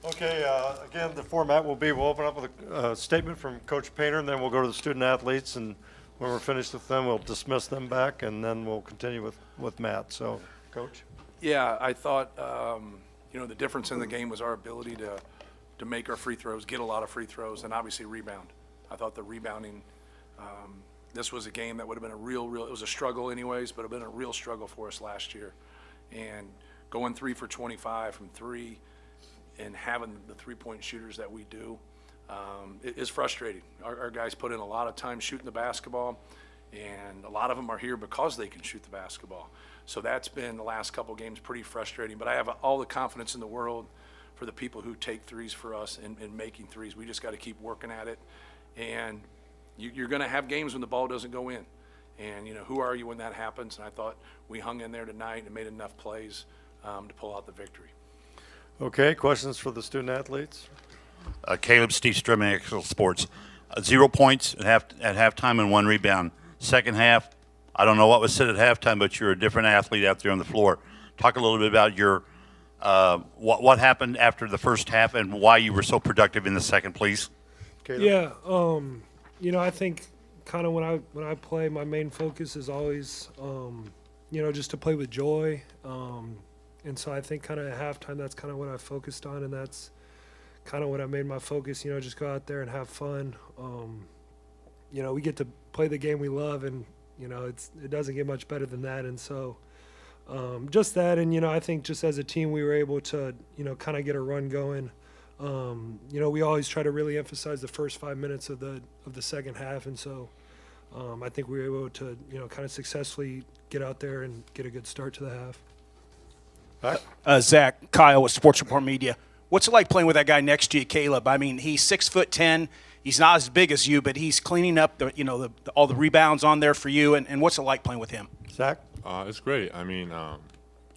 Okay, again, the format will be we'll open up with a statement from Coach Painter, and then we'll go to the student athletes, and when we're finished with them, we'll dismiss them back, and then we'll continue with Matt. So, Coach? Yeah, I thought, the difference in the game was our ability to make our free throws, get a lot of free throws, and obviously rebound. I thought the rebounding, this was a game that would have been it was a struggle anyways, but it would have been a real struggle for us last year. And going 3 for 25 from three and having the three-point shooters that we do it is frustrating. Our guys put in a lot of time shooting the basketball, and a lot of them are here because they can shoot the basketball. So that's been the last couple games pretty frustrating, but I have all the confidence in the world for the people who take threes for us in making threes. We just got to keep working at it, and you're going to have games when the ball doesn't go in, and who are you when that happens? And I thought we hung in there tonight and made enough plays to pull out the victory. Okay, questions for the student athletes? Caleb, Steve Strimming, Excel Sports. 0 points at halftime and 1 rebound. Second half, I don't know what was said at halftime, but you're a different athlete out there on the floor. Talk a little bit about your what happened after the first half and why you were so productive in the second, please. Caleb? Yeah, I think kind of when I play, my main focus is always, just to play with joy. And so I think kind of at halftime, that's kind of what I focused on, and that's kind of what I made my focus, just go out there and have fun. We get to play the game we love, and, it doesn't get much better than that. And so just that, and, I think just as a team, we were able to, kind of get a run going. We always try to really emphasize the first 5 minutes of the second half, and so I think we were able to, kind of successfully get out there and get a good start to the half. Zach, Kyle with Sports Report Media. What's it like playing with that guy next to you, Caleb? I mean, he's 6'10". He's not as big as you, but he's cleaning up all the rebounds on there for you. And what's it like playing with him? Zach? It's great. I mean, kind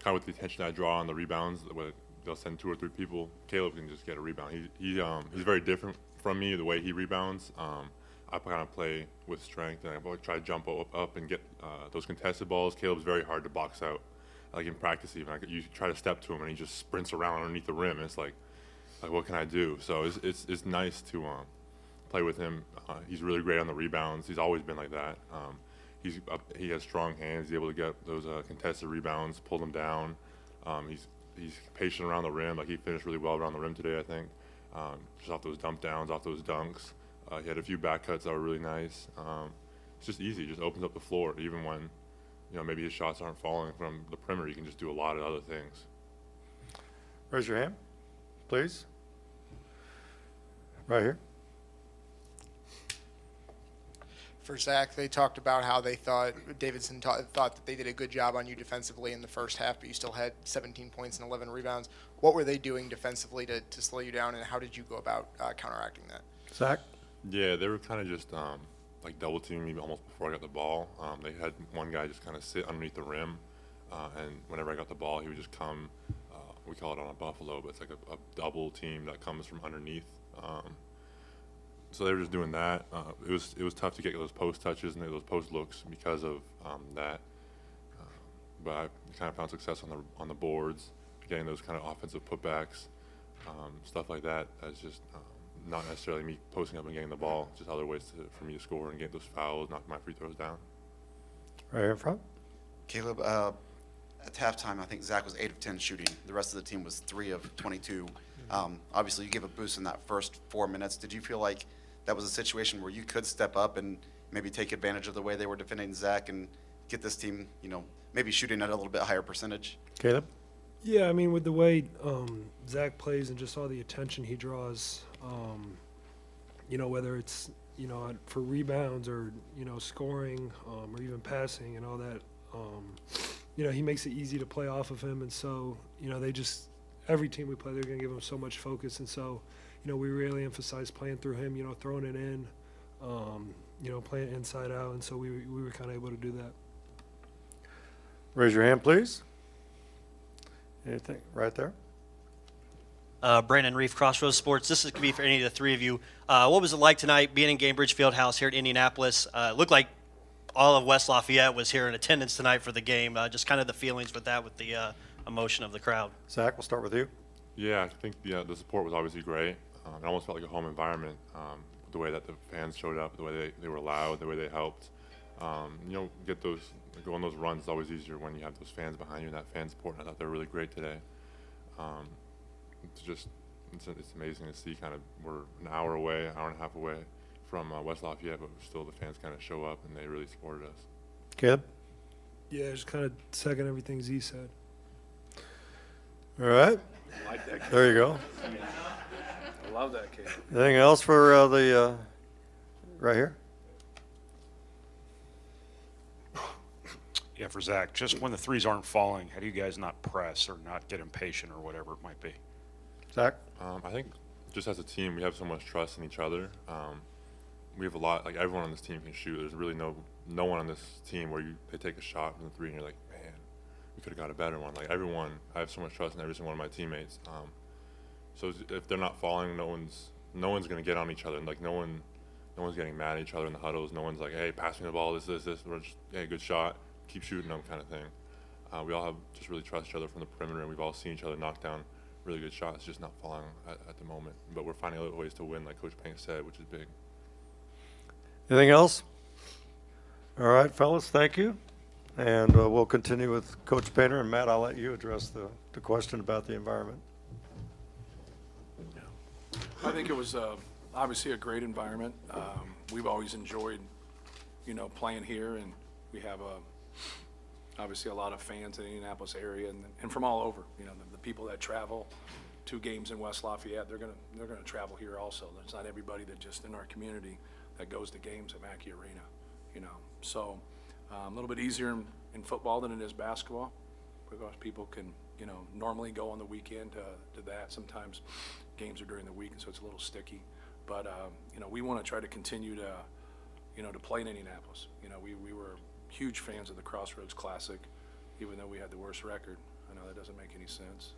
of with the attention I draw on the rebounds, where they'll send 2 or 3 people, Caleb can just get a rebound. He's very different from me, the way he rebounds. I kind of play with strength, and I try to jump up and get those contested balls. Caleb's very hard to box out. Like in practice, even you try to step to him and he just sprints around underneath the rim. It's like what can I do? So it's nice to play with him. He's really great on the rebounds. He's always been like that. He has strong hands. He's able to get those contested rebounds, pull them down. He's patient around the rim. Like he finished really well around the rim today, I think. Just off those dump downs, off those dunks. He had a few back cuts that were really nice. It's just easy. Just opens up the floor, even when maybe his shots aren't falling from the perimeter. You can just do a lot of other things. Raise your hand, please. Right here. For Zach, they talked about how they thought Davidson thought that they did a good job on you defensively in the first half, but you still had 17 points and 11 rebounds. What were they doing defensively to slow you down, and how did you go about counteracting that? Zach? Yeah, they were kind of just like double teaming me almost before I got the ball. They had one guy just kind of sit underneath the rim, and whenever I got the ball, he would just come. We call it on a buffalo, but it's like a double team that comes from underneath. So they were just doing that. It was tough to get those post touches and those post looks because of that. But I kind of found success on the boards, getting those kind of offensive putbacks, stuff like that. That's just not necessarily me posting up and getting the ball, just other ways for me to score and get those fouls, knock my free throws down. Right here in front. Caleb, at halftime, I think Zach was 8 of 10 shooting. The rest of the team was 3 of 22. Obviously, you gave a boost in that first 4 minutes. Did you feel like that was a situation where you could step up and maybe take advantage of the way they were defending Zach and get this team, maybe shooting at a little bit higher percentage? Caleb? Yeah, I mean, with the way Zach plays and just all the attention he draws, whether it's, for rebounds or, scoring or even passing and all that, he makes it easy to play off of him. And so, every team we play, they're going to give him so much focus. And so, we really emphasize playing through him, throwing it in, playing inside out. And so we were kind of able to do that. Raise your hand, please. Anything right there? Brandon Reef, Crossroads Sports. This is going to be for any of the three of you. What was it like tonight being in Gainbridge Fieldhouse here in Indianapolis? It looked like all of West Lafayette was here in attendance tonight for the game. Just kind of the feelings with that, with the emotion of the crowd. Zach, we'll start with you. Yeah, I think the support was obviously great. It almost felt like a home environment. The way that the fans showed up, the way they were loud, the way they helped. Go on those runs is always easier when you have those fans behind you and that fan support. And I thought they were really great today. It's amazing to see. Kind of, we're an hour and a half away from West Lafayette, but still the fans kind of show up and they really supported us. Caleb? Yeah, just kind of second everything Z said. All right. I like that kid. There you go. I love that kid. Anything else for right here? Yeah, for Zach, just when the threes aren't falling, how do you guys not press or not get impatient or whatever it might be? Zach? I think just as a team, we have so much trust in each other. We have a lot, like everyone on this team can shoot. There's really no one on this team where they take a shot from the three and you're like, man, we could have got a better one. Like everyone, I have so much trust in every single one of my teammates. So if they're not falling, no one's gonna get on each other. Like no one's getting mad at each other in the huddles. No one's like, hey, pass me the ball, this. We're just, hey, good shot, keep shooting them kind of thing. We all have just really trust each other from the perimeter, and we've all seen each other knock down really good shots, just not falling at the moment. But we're finding other ways to win, like Coach Payne said, which is big. Anything else? All right, fellas, thank you. And we'll continue with Coach Painter. And Matt, I'll let you address the question about the environment. I think it was obviously a great environment. We've always enjoyed, playing here, and we have obviously a lot of fans in the Indianapolis area and from all over. The people that travel to games in West Lafayette, they're gonna travel here also. There's not everybody that just in our community that goes to games at Mackey Arena. So a little bit easier in football than it is basketball, because people can normally go on the weekend to that. Sometimes games are during the week, and so it's a little sticky. But we want to try to continue to play in Indianapolis. We were huge fans of the Crossroads Classic, even though we had the worst record. I know that doesn't make any sense,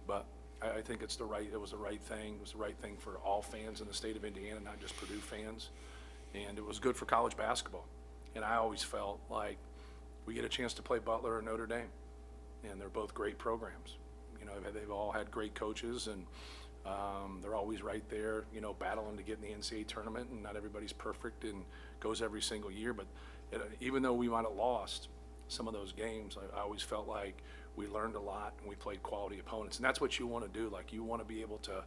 but I think it was the right thing. It was the right thing for all fans in the state of Indiana, not just Purdue fans. And it was good for college basketball. And I always felt like we get a chance to play Butler or Notre Dame, and they're both great programs. They've all had great coaches, and they're always right there, battling to get in the NCAA tournament, and not everybody's perfect and goes every single year. But even though we might have lost some of those games, I always felt like we learned a lot and we played quality opponents. And that's what you want to do. Like, you want to be able to,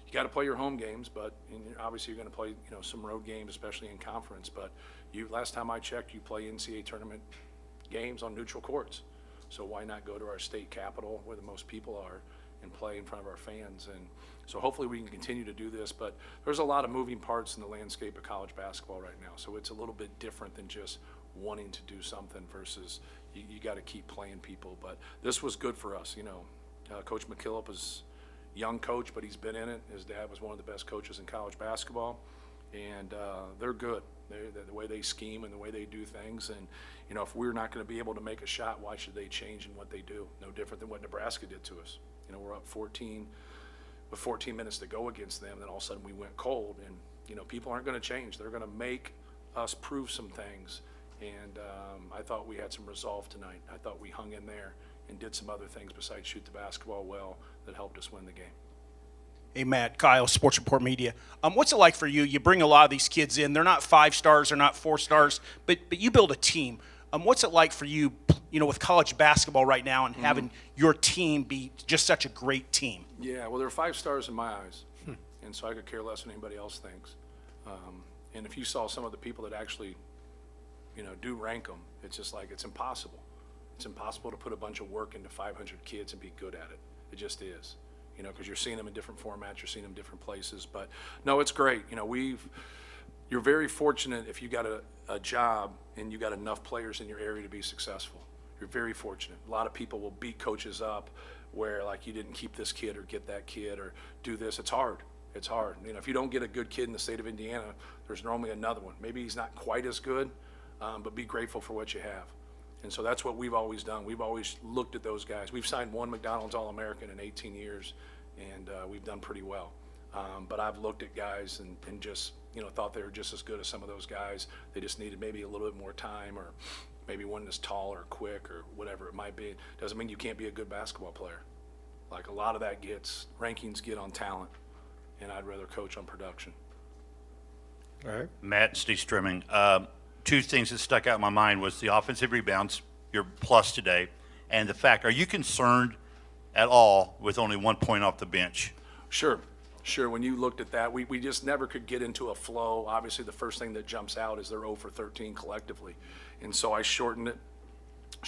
you got to play your home games, but obviously you're going to play, some road games, especially in conference. But last time I checked, you play NCAA tournament games on neutral courts. So why not go to our state capital where the most people are and play in front of our fans? And so hopefully we can continue to do this, but there's a lot of moving parts in the landscape of college basketball right now. So it's a little bit different than just wanting to do something versus you got to keep playing people. But this was good for us. Coach McKillop is a young coach, but he's been in it. His dad was one of the best coaches in college basketball, and they're good. The way they scheme and the way they do things. And if we're not going to be able to make a shot, why should they change in what they do? No different than what Nebraska did to us. We're up 14 with 14 minutes to go against them, and then all of a sudden we went cold. And people aren't going to change. They're going to make us prove some things. And I thought we had some resolve tonight. I thought we hung in there and did some other things besides shoot the basketball well that helped us win the game. Hey, Matt, Kyle, Sports Report Media. What's it like for you? You bring a lot of these kids in. They're not 5 stars, they're not 4 stars, but you build a team. What's it like for you, with college basketball right now and having your team be just such a great team? Yeah, well, they're 5 stars in my eyes, and so I could care less what anybody else thinks. And if you saw some of the people that actually, do rank them, it's just like it's impossible. It's impossible to put a bunch of work into 500 kids and be good at it. It just is. Because you're seeing them in different formats, you're seeing them in different places. But no, it's great. You're very fortunate if you got a job and you got enough players in your area to be successful. You're very fortunate. A lot of people will beat coaches up where, like, you didn't keep this kid or get that kid or do this. It's hard. It's hard. If you don't get a good kid in the state of Indiana, there's normally another one. Maybe he's not quite as good, but be grateful for what you have. And so that's what we've always done. We've always looked at those guys. We've signed one McDonald's All-American in 18 years, and we've done pretty well. But I've looked at guys and just, thought they were just as good as some of those guys. They just needed maybe a little bit more time, or maybe one that's tall or quick or whatever it might be. Doesn't mean you can't be a good basketball player. Like, a lot of that rankings get on talent, and I'd rather coach on production. All right. Matt, Steve Strimming. Two things that stuck out in my mind was the offensive rebounds, your plus today, and the fact, are you concerned at all with only 1 point off the bench? Sure. When you looked at that, we just never could get into a flow. Obviously, the first thing that jumps out is they're 0 for 13 collectively. And so I shortened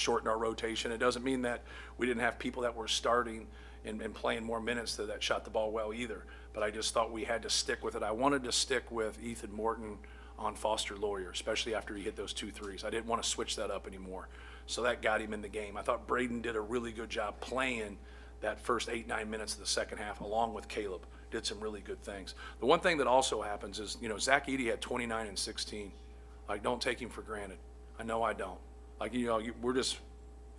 our rotation. It doesn't mean that we didn't have people that were starting and playing more minutes that shot the ball well either. But I just thought we had to stick with it. I wanted to stick with Ethan Morton on Foster Lawyer, especially after he hit those 2 threes. I didn't want to switch that up anymore. So that got him in the game. I thought Braden did a really good job playing that first 8-9 minutes of the second half, along with Caleb. Did some really good things. The one thing that also happens is, Zach Edey had 29 and 16. Like, don't take him for granted. I know I don't. Like, we're just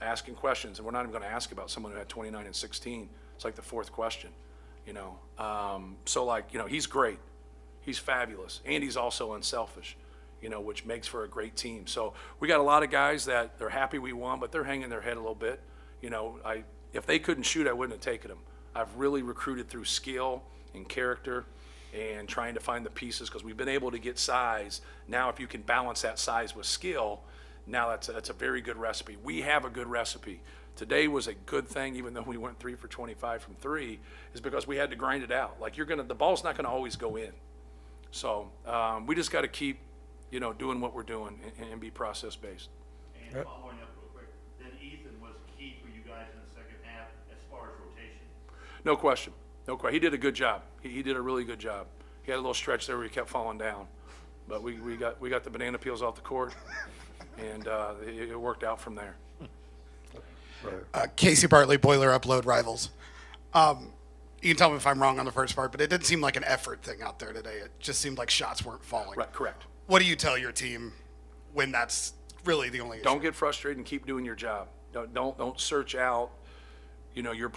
asking questions, and we're not even going to ask about someone who had 29 and 16. It's like the 4th question, So, like, he's great. He's fabulous. And he's also unselfish, which makes for a great team. So we got a lot of guys that they're happy we won, but they're hanging their head a little bit. If they couldn't shoot, I wouldn't have taken them. I've really recruited through skill and character and trying to find the pieces, because we've been able to get size. Now, if you can balance that size with skill, now that's a very good recipe. We have a good recipe. Today was a good thing, even though we went 3 for 25 from 3, is because we had to grind it out. Like, the ball's not going to always go in. So we just got to keep, doing what we're doing and be process-based. And following up real quick, then Ethan was key for you guys in the second half as far as rotation. No question. He did a good job. He did a really good job. He had a little stretch there where he kept falling down, but we got the banana peels off the court, and it worked out from there. Casey Bartley, Boiler Upload Rivals. You can tell me if I'm wrong on the first part, but it didn't seem like an effort thing out there today. It just seemed like shots weren't falling. Right, correct. What do you tell your team when that's really the only issue? Don't get frustrated and keep doing your job. Don't search out, your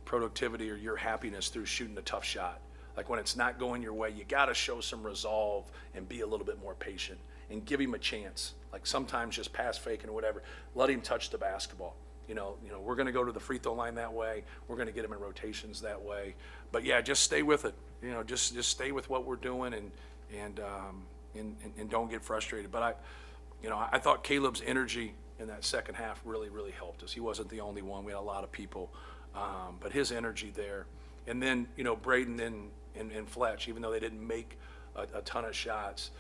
productivity or your happiness through shooting a tough shot. Like, when it's not going your way, you got to show some resolve and be a little bit more patient and give him a chance. Like, sometimes just pass faking or whatever. Let him touch the basketball. We're going to go to the free throw line that way. We're going to get him in rotations that way. But yeah, just stay with it. Just stay with what we're doing and don't get frustrated. But I thought Caleb's energy in that second half really, really helped us. He wasn't the only one. We had a lot of people, but his energy there. And then Braden and Fletch, even though they didn't make a ton of shots,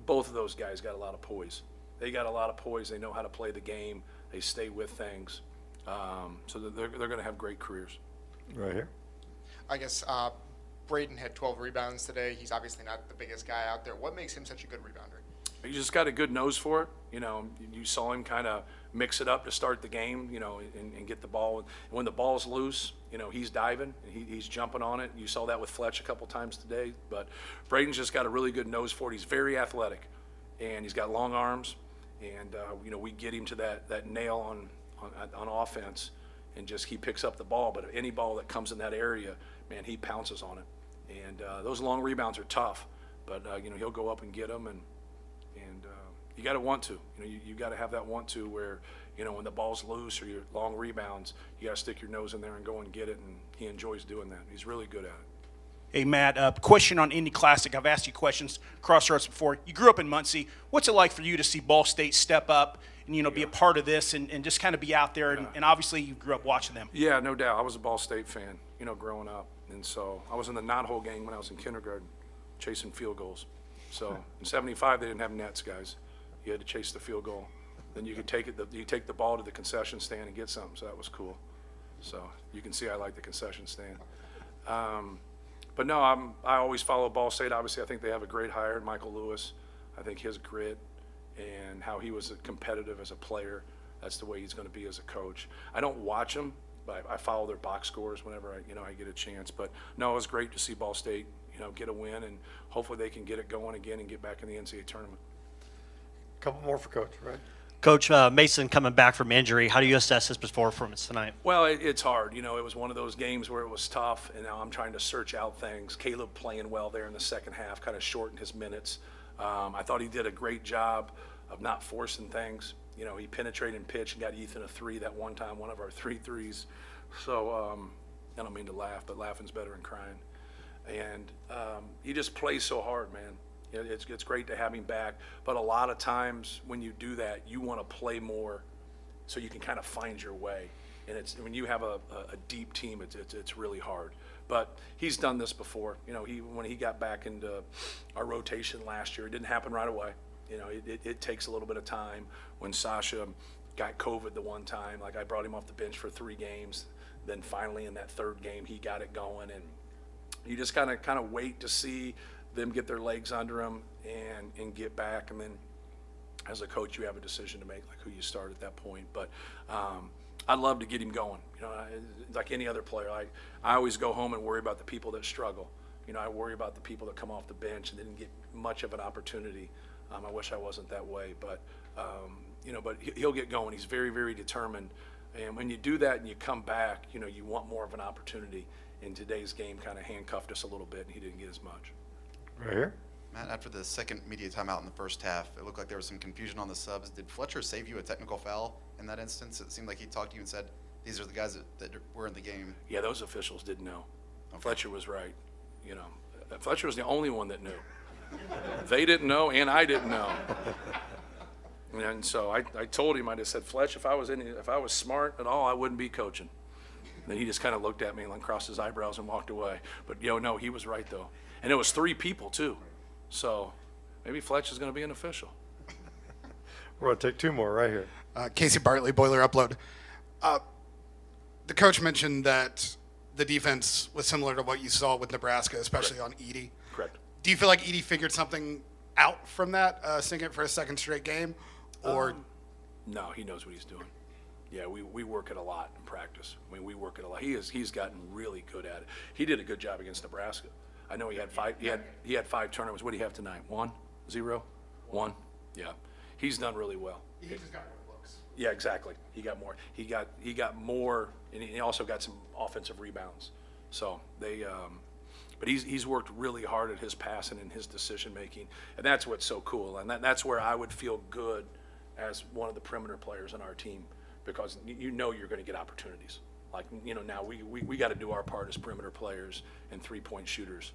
both of those guys got a lot of poise. They got a lot of poise. They know how to play the game. They stay with things, so they're going to have great careers. Right here. I guess Braden had 12 rebounds today. He's obviously not the biggest guy out there. What makes him such a good rebounder? He just got a good nose for it. You saw him kind of mix it up to start the game, and get the ball. And when the ball's loose, he's diving, and he's jumping on it. You saw that with Fletch a couple times today. But Braden's just got a really good nose for it. He's very athletic, and he's got long arms. And we get him to that nail on offense, and just he picks up the ball. But any ball that comes in that area, man, he pounces on it. And those long rebounds are tough, but he'll go up and get them. And you got to want to. You got to have that want to where when the ball's loose or your long rebounds, you got to stick your nose in there and go and get it. And he enjoys doing that. He's really good at it. Hey, Matt, question on Indy Classic. I've asked you questions, Crossroads, before. You grew up in Muncie. What's it like for you to see Ball State step up and, be a part of this and just kind of be out there? And obviously you grew up watching them. Yeah, no doubt. I was a Ball State fan, growing up. And so I was in the knothole gang when I was in kindergarten, chasing field goals. So in 75, they didn't have nets, guys. You had to chase the field goal. Then you could take the ball to the concession stand and get something. So that was cool. So you can see I like the concession stand. But no, I always follow Ball State. Obviously, I think they have a great hire, Michael Lewis. I think his grit and how he was competitive as a player, that's the way he's going to be as a coach. I don't watch him, but I follow their box scores whenever I get a chance. But no, it was great to see Ball State, get a win, and hopefully they can get it going again and get back in the NCAA tournament. Couple more for Coach, right? Coach, Mason coming back from injury, how do you assess his performance tonight? Well, it's hard. You know, it was one of those games where it was tough, and now I'm trying to search out things. Caleb playing well there in the second half, kind of shortened his minutes. I thought he did a great job of not forcing things. You know, he penetrated and pitched and got Ethan a 3 that one time, one of our 3 threes. So I don't mean to laugh, but laughing's better than crying. And he just plays so hard, man. It's great to have him back, but a lot of times when you do that, you want to play more so you can kind of find your way. And it's when you have a deep team, it's really hard. But he's done this before. You know, when he got back into our rotation last year, it didn't happen right away. You know, it takes a little bit of time. When Sasha got COVID the one time, like I brought him off the bench for 3 games. Then finally in that 3rd game, he got it going, and you just kind of wait to see them get their legs under them and get back. And then as a coach, you have a decision to make, like who you start at that point. But I'd love to get him going. You know, like any other player, I always go home and worry about the people that struggle. You know, I worry about the people that come off the bench and didn't get much of an opportunity. I wish I wasn't that way, but you know, but he'll get going. He's very, very determined. And when you do that and you come back, you know, you want more of an opportunity. In today's game, kind of handcuffed us a little bit, and he didn't get as much. Right here. Matt, after the second media timeout in the first half, it looked like there was some confusion on the subs. Did Fletcher save you a technical foul in that instance? It seemed like he talked to you and said, these are the guys that were in the game. Yeah, those officials didn't know. Okay. Fletcher was right. You know, Fletcher was the only one that knew. They didn't know, and I didn't know. And so I told him, I just said, Fletch, if I was smart at all, I wouldn't be coaching. Then he just kind of looked at me and crossed his eyebrows and walked away. But, no, he was right, though. And it was 3 people, too. So maybe Fletch is going to be an official. We're going to take 2 more right here. Casey Bartley, Boiler Upload. The coach mentioned that the defense was similar to what you saw with Nebraska, especially on Edie. Correct. Do you feel like Edie figured something out from that, seeing it for a second straight game? Or No, he knows what he's doing. Yeah, we work it a lot in practice. I mean, we work it a lot. He's gotten really good at it. He did a good job against Nebraska. I know he had 5. He had 5 turnovers. What do you have tonight? 1, 0, 1. Yeah, he's done really well. he just got more looks? Yeah, exactly. He got more. He got more, and he also got some offensive rebounds. So but he's worked really hard at his passing and his decision making, and that's what's so cool. And that's where I would feel good as one of the perimeter players on our team, because you know you're going to get opportunities. Like, you know, now we got to do our part as perimeter players and 3-point shooters,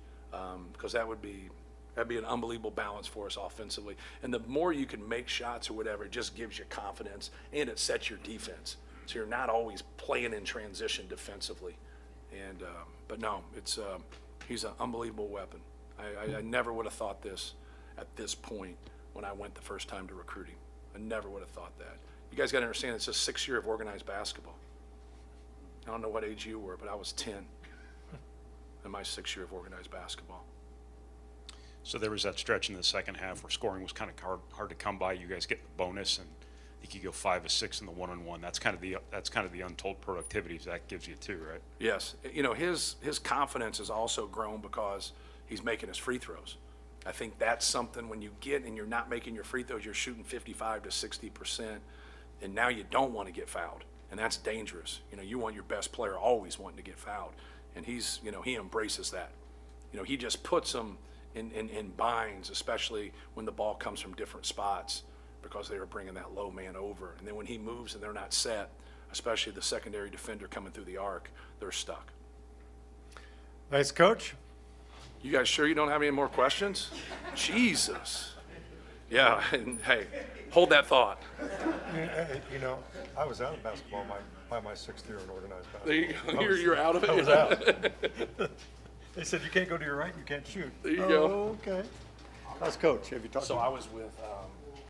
because that'd be an unbelievable balance for us offensively. And the more you can make shots or whatever, it just gives you confidence, and it sets your defense. So you're not always playing in transition defensively. And but no, he's an unbelievable weapon. I never would have thought this at this point when I went the first time to recruit him. I never would have thought that. You guys got to understand, it's a 6th year of organized basketball. I don't know what age you were, but I was 10 in my 6th year of organized basketball. So there was that stretch in the second half where scoring was kind of hard to come by. You guys get the bonus, and I think you go 5 of 6 in the 1-on-1. That's kind of the untold productivity that gives you too, right? Yes, you know, his confidence has also grown because he's making his free throws. I think that's something when you get and you're not making your free throws, you're shooting 55 to 60%, and now you don't want to get fouled, and that's dangerous. You know, you want your best player always wanting to get fouled, and he embraces that. You know, he just puts them in binds, especially when the ball comes from different spots, because they were bringing that low man over. And then when he moves and they're not set, especially the secondary defender coming through the arc, they're stuck. Thanks, Coach. You guys sure you don't have any more questions? Jesus. Yeah, and hey, hold that thought. You know, I was out of basketball by my 6th year in organized basketball. There you go. You're out of it? I was out. They said you can't go to your right, you can't shoot. There you go. Okay. How's Coach? Have you talked to So him? I was with